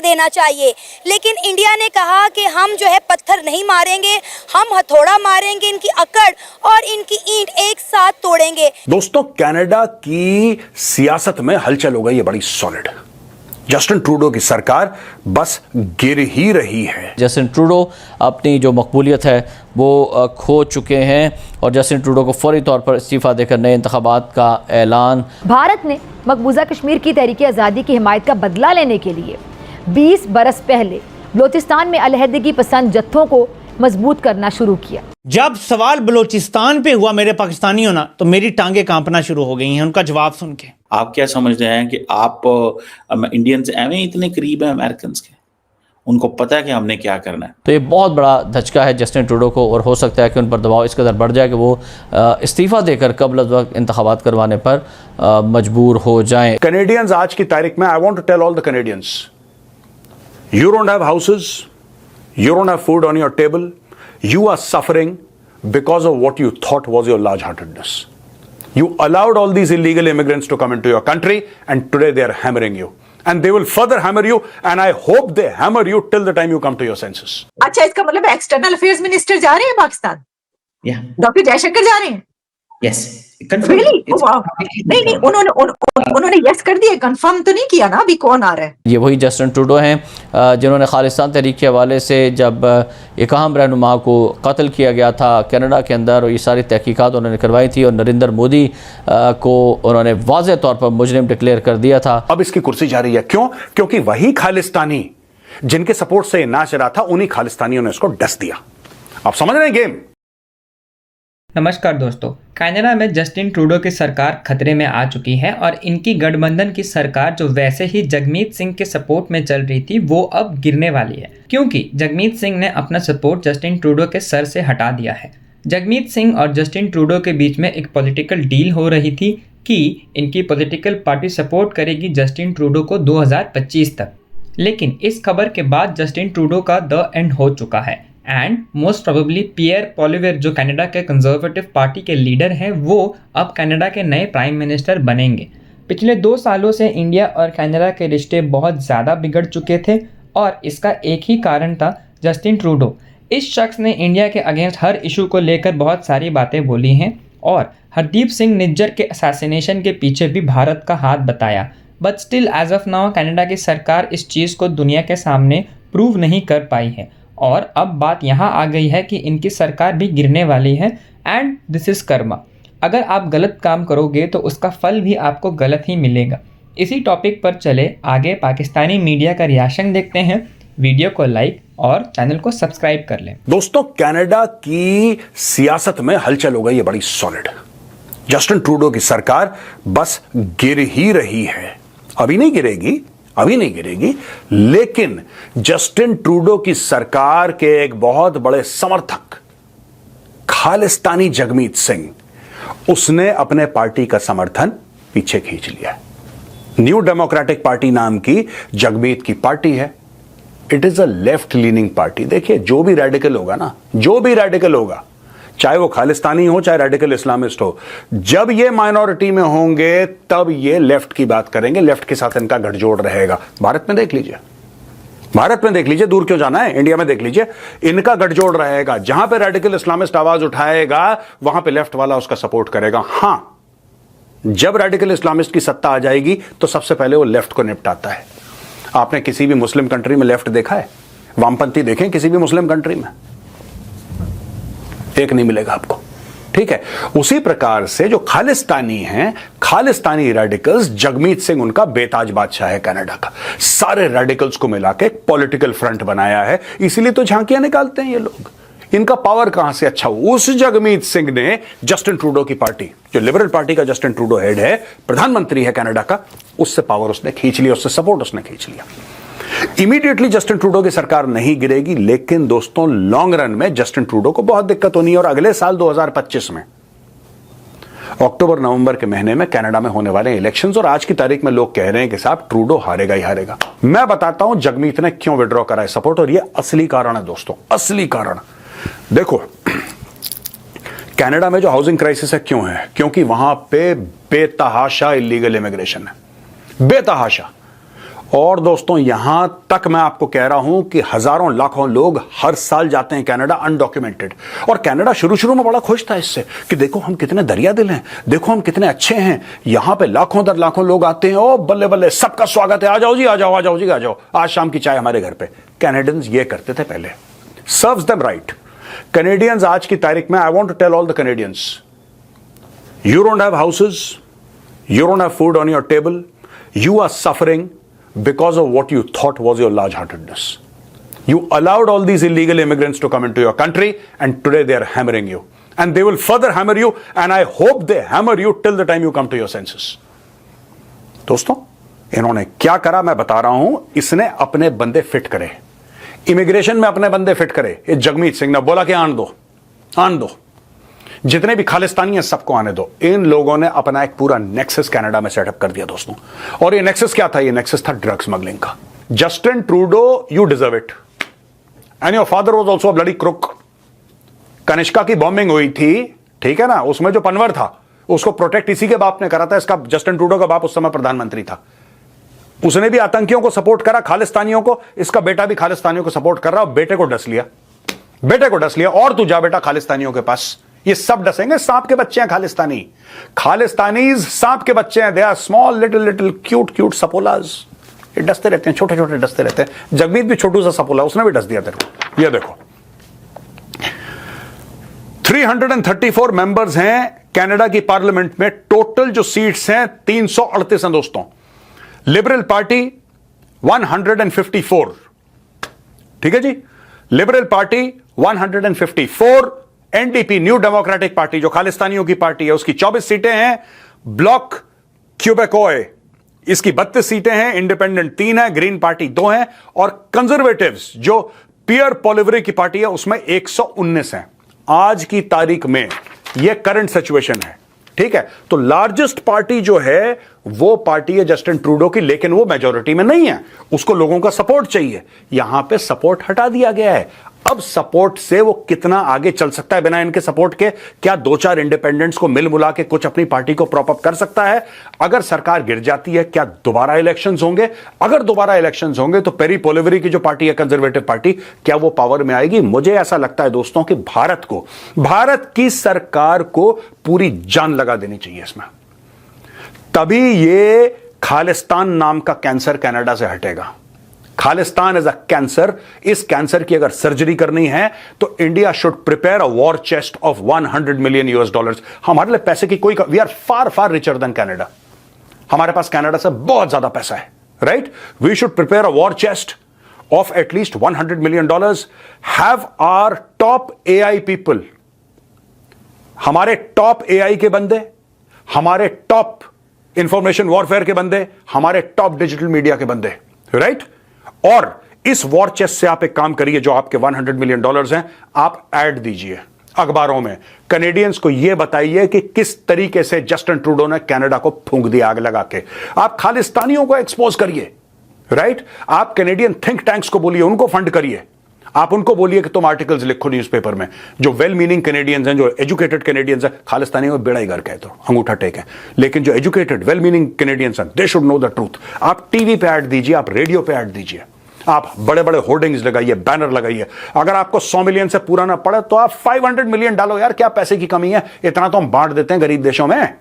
देना चाहिए। लेकिन इंडिया ने कहा कि हम जो है पत्थर नहीं मारेंगे, हम हथौड़ा मारेंगे, इनकी अकड़ और इनकी ईंट एक साथ तोड़ेंगे। दोस्तों, कनाडा की सियासत में हलचल हो गई है बड़ी सॉलिड। जस्टिन ट्रूडो की सरकार बस गिर ही रही है। जस्टिन ट्रूडो अपनी जो मकबूलियत है वो खो चुके हैं और जस्टिन ट्रूडो को फौरी तौर पर इस्तीफ़ा देकर नए इंतखाबात का ऐलान। भारत ने मकबूजा कश्मीर की तहरीक आज़ादी की हिमायत का बदला लेने के लिए 20 बरस पहले बलोचिस्तान में अलहदगी पसंद जत्थों को मजबूत करना शुरू किया। जब सवाल बलोचिस्तान पे हुआ मेरे पाकिस्तानियों ना, तो मेरी टांगे कांपना शुरू हो गई हैं उनका जवाब सुन के। आप क्या समझ रहे हैं कि आप इंडियंस एवं इतने करीब हैं अमेरिकन के, उनको पता है कि हमने क्या करना है। तो ये बहुत बड़ा धचका है जस्टिन ट्रूडो को और हो सकता है कि उन पर दबाव इस कदर बढ़ जाए कि वो इस्तीफ़ा देकर कबल अज़ वक्त इंतखाबात करवाने पर मजबूर हो जाएं। कैनेडियंस आज की तारीख में, I want to tell all the Canadians, you don't have houses, you don't have food on your table, you are suffering because of what you thought was your large-heartedness. You allowed all these illegal immigrants to come into your country and today they are hammering you. And they will further hammer you and I hope they hammer you till the time you come to your senses. अच्छा, इसका मतलब external affairs minister जा रहे हैं Pakistan? Doctor Jaishankar जा रहे हैं? Yes. Really? नहीं, उन्होंने यस कर दिया, कंफर्म तो नहीं किया ना अभी कौन आ रहा है। ये वही जस्टिन ट्रूडो हैं जिन्होंने खालिस्तान तहरीक के हवाले से जब एक अहम रहनुमा को कत्ल किया गया था कनाडा के अंदर, और ये सारी तहकीकात उन्होंने करवाई थी और नरेंद्र मोदी को उन्होंने वाज़ेह तौर पर मुजरिम डिक्लेयर कर दिया था। अब इसकी कुर्सी जा रही है, क्यों? क्योंकि वही खालिस्तानी जिनके सपोर्ट से नाच रहा था, उन्हीं खालिस्तानियों ने इसको डस दिया। आप समझ रहे हैं गेम? नमस्कार दोस्तों, कनाडा में जस्टिन ट्रूडो की सरकार खतरे में आ चुकी है और इनकी गठबंधन की सरकार जो वैसे ही जगमीत सिंह के सपोर्ट में चल रही थी वो अब गिरने वाली है, क्योंकि जगमीत सिंह ने अपना सपोर्ट जस्टिन ट्रूडो के सर से हटा दिया है। जगमीत सिंह और जस्टिन ट्रूडो के बीच में एक पॉलिटिकल डील हो रही थी कि इनकी पॉलिटिकल पार्टी सपोर्ट करेगी जस्टिन ट्रूडो को 2025 तक, लेकिन इस खबर के बाद जस्टिन ट्रूडो का द एंड हो चुका है एंड मोस्ट प्रोबेबली पियर पॉलिवेर जो कनाडा के कंजर्वेटिव पार्टी के लीडर हैं वो अब कनाडा के नए प्राइम मिनिस्टर बनेंगे। पिछले 2 सालों से इंडिया और कनाडा के रिश्ते बहुत ज़्यादा बिगड़ चुके थे और इसका एक ही कारण था जस्टिन ट्रूडो। इस शख्स ने इंडिया के अगेंस्ट हर इशू को लेकर बहुत सारी बातें बोली हैं और हरदीप सिंह निज्जर के असैसिनेशन के पीछे भी भारत का हाथ बताया, but still as of now Canada की सरकार इस चीज़ को दुनिया के सामने प्रूव नहीं कर पाई है और अब बात यहाँ आ गई है कि इनकी सरकार भी गिरने वाली है एंड दिस इज़ कर्मा। अगर आप गलत काम करोगे तो उसका फल भी आपको गलत ही मिलेगा। इसी टॉपिक पर चले आगे पाकिस्तानी मीडिया का रिएक्शन देखते हैं। वीडियो को लाइक और चैनल को सब्सक्राइब कर लें। दोस्तों, कनाडा की सियासत में हलचल हो गई है बड़ी सॉलिड। जस्टिन ट्रूडो की सरकार बस गिर ही रही है, अभी नहीं गिरेगी, लेकिन जस्टिन ट्रूडो की सरकार के एक बहुत बड़े समर्थक खालिस्तानी जगमीत सिंह, उसने अपने पार्टी का समर्थन पीछे खींच लिया है। न्यू डेमोक्रेटिक पार्टी नाम की जगमीत की पार्टी है। It is a left leaning party. देखिए, जो भी रेडिकल होगा, चाहे वो खालिस्तानी हो चाहे रेडिकल इस्लामिस्ट हो, जब ये माइनॉरिटी में होंगे तब ये लेफ्ट की बात करेंगे, लेफ्ट के साथ इनका गठजोड़ रहेगा। भारत में देख लीजिए, दूर क्यों जाना है, इंडिया में देख लीजिए, इनका गठजोड़ रहेगा। जहां पे रेडिकल इस्लामिस्ट आवाज उठाएगा वहां पे लेफ्ट वाला उसका सपोर्ट करेगा। हां, जब रेडिकल इस्लामिस्ट की सत्ता आ जाएगी तो सबसे पहले वो लेफ्ट को निपटाता है। आपने किसी भी मुस्लिम कंट्री में लेफ्ट देखा है? वामपंथी देखें किसी भी मुस्लिम कंट्री में? एक नहीं मिलेगा आपको। ठीक है, उसी प्रकार से जो खालिस्तानी हैं, खालिस्तानी रेडिकल्स, जगमीत सिंह उनका बेताज बादशाह है कनाडा का। सारे रेडिकल्स को मिला के एक पॉलिटिकल फ्रंट बनाया है, इसीलिए तो झांकियां निकालते हैं ये लोग। इनका पावर कहां से अच्छा हो? उस जगमीत सिंह ने जस्टिन ट्रूडो की पार्टी, जो लिबरल पार्टी का जस्टिन ट्रूडो हेड है, प्रधानमंत्री है कनाडा का, उससे पावर उसने खींच लिया, उससे सपोर्ट उसने खींच लिया। इमीडिएटली जस्टिन ट्रूडो की सरकार नहीं गिरेगी, लेकिन दोस्तों लॉन्ग रन में जस्टिन ट्रूडो को बहुत दिक्कत होनी है। और अगले साल 2025 में अक्टूबर नवंबर के महीने में कनाडा में होने वाले इलेक्शंस, और आज की तारीख में लोग कह रहे हैं कि साहब ट्रूडो हारेगा ही हारेगा। मैं बताता हूं जगमीत ने क्यों विड्रॉ करा है सपोर्ट, और यह असली कारण है दोस्तों, असली कारण। देखो, कनाडा में जो हाउसिंग क्राइसिस है क्यों है? क्योंकि वहां पे बेतहाशा इलीगल इमिग्रेशन है, बेतहाशा। और दोस्तों यहां तक मैं आपको कह रहा हूं कि हजारों लाखों लोग हर साल जाते हैं कनाडा अनडॉक्यूमेंटेड। और कनाडा शुरू शुरू में बड़ा खुश था इससे कि देखो हम कितने दरिया दिल हैं, देखो हम कितने अच्छे हैं, यहां पे लाखों दर लाखों लोग आते हैं, ओ बल्ले बल्ले सबका स्वागत है, आ जाओ जी आ जाओ, आ जाओ जी आ जाओ, आज शाम की चाय हमारे घर पे। कैनेडियंस ये करते थे पहले, सर्व्स देम राइट। कैनेडियंस आज की तारीख में, I want to tell all the Canadians, you don't have houses, you don't have food on your table, you are suffering because of what you thought was your large-heartedness. You allowed all these illegal immigrants to come into your country and today they are hammering you. And they will further hammer you and I hope they hammer you till the time you come to your senses. दोस्तों, इन्होंने क्या करा मैं बता रहा हूं, इसने अपने बंदे फिट करे, इमिग्रेशन में अपने बंदे फिट करे। ये जगमीत सिंह ने बोला कि आन दो, जितने भी खालिस्तानी हैं सबको आने दो। इन लोगों ने अपना एक पूरा नेक्सस कनाडा में सेटअप कर दिया दोस्तों। और ये नेक्सस क्या था? ये नेक्सस था ड्रग स्मगलिंग का। Justin Trudeau, you deserve it and your father was also a bloody crook. Kanishka की बॉम्बिंग हुई थी, ठीक है ना, उसमें जो पनवर था उसको प्रोटेक्ट इसी के बाप ने करा था। इसका जस्टिन ट्रूडो का बाप उस समय प्रधानमंत्री था, उसने भी आतंकियों को सपोर्ट करा, खालिस्तानियों को। इसका बेटा भी खालिस्तानियों को सपोर्ट कर रहा, बेटे को डस लिया और तू जा बेटा खालिस्तानियों के पास। ये सब डसेंगे, सांप के बच्चे हैं खालिस्तानीज सांप के बच्चे हैं। They are small little cute सपोलाज। ये डसते रहते हैं, छोटे डसते रहते हैं। जगमीत भी छोटू सा सपोला, उसने भी डस दिया तेरे को। ये देखो 334 मेंबर्स हैं कनाडा की पार्लियामेंट में। टोटल जो सीट्स हैं 338 हैं दोस्तों। लिबरल पार्टी 154, ठीक है जी, Liberal Party 154। NDP New Democratic Party जो खालिस्तानियों की पार्टी है उसकी 24 सीटें हैं। ब्लॉक क्यूबेकोय इसकी 32 सीटें हैं। इंडिपेंडेंट 3 है, ग्रीन पार्टी 2 है और कंजर्वेटिव्स जो पियर पोलिवरी की पार्टी है उसमें 119 है। आज की तारीख में यह करंट सिचुएशन है, ठीक है। तो लार्जेस्ट पार्टी जो है वो पार्टी है जस्टिन ट्रूडो की, लेकिन वो मेजॉरिटी में नहीं है, उसको लोगों का सपोर्ट चाहिए। यहां पे सपोर्ट हटा दिया गया है। अब सपोर्ट से वो कितना आगे चल सकता है बिना इनके सपोर्ट के? क्या 2-4 इंडिपेंडेंट्स को मिल मुला के कुछ अपनी पार्टी को प्रॉप अप कर सकता है? अगर सरकार गिर जाती है क्या दोबारा इलेक्शंस होंगे? अगर दोबारा इलेक्शंस होंगे तो पेरी पोलिवरी की जो पार्टी है कंजर्वेटिव पार्टी, क्या वो पावर में आएगी? मुझे ऐसा लगता है दोस्तों कि भारत की सरकार को पूरी जान लगा देनी चाहिए इसमें, तभी ये खालिस्तान नाम का कैंसर कनाडा से हटेगा। Khalistan is a cancer. इस कैंसर की अगर सर्जरी करनी है तो India should prepare a war chest of $100 million. हमारे लिए पैसे की कोई, we are far richer than Canada. हमारे पास कनाडा से बहुत ज्यादा पैसा है, right? We should prepare a war chest of at least $100 million. Have our top AI people, हमारे टॉप AI के बंदे, हमारे टॉप इंफॉर्मेशन वॉरफेयर के बंदे, हमारे टॉप डिजिटल मीडिया के बंदे, राइट? और इस वॉर चेस्ट से आप एक काम करिए, जो आपके $100 मिलियन हैं, आप ऐड दीजिए अखबारों में। कैनेडियंस को यह बताइए कि किस तरीके से जस्टिन ट्रूडो ने कनाडा को फूंक दिया आग लगा के। आप खालिस्तानियों को एक्सपोज करिए, राइट? आप कैनेडियन थिंक टैंक्स को बोलिए, उनको फंड करिए। आप उनको बोलिए कि तुम आर्टिकल्स लिखो न्यूज़पेपर में। जो वेल मीनिंग कैनेडियंस हैं, जो एजुकेटेड कैनेडियंस हैं, खालिस्तानियों में बेड़ा ही गर्क है तो अंगूठा टेक है, लेकिन जो एजुकेटेड वेल मीनिंग कैनेडियंस हैं, they should know the truth. आप टीवी पे ऐड दीजिए, आप रेडियो पे ऐड दीजिए, आप बड़े बड़े होर्डिंग्स लगाइए, बैनर लगाइए। अगर आपको 100 मिलियन से पूरा ना पड़े तो आप 500 मिलियन डालो यार, क्या पैसे की कमी है? इतना तो हम बांट देते हैं गरीब देशों में।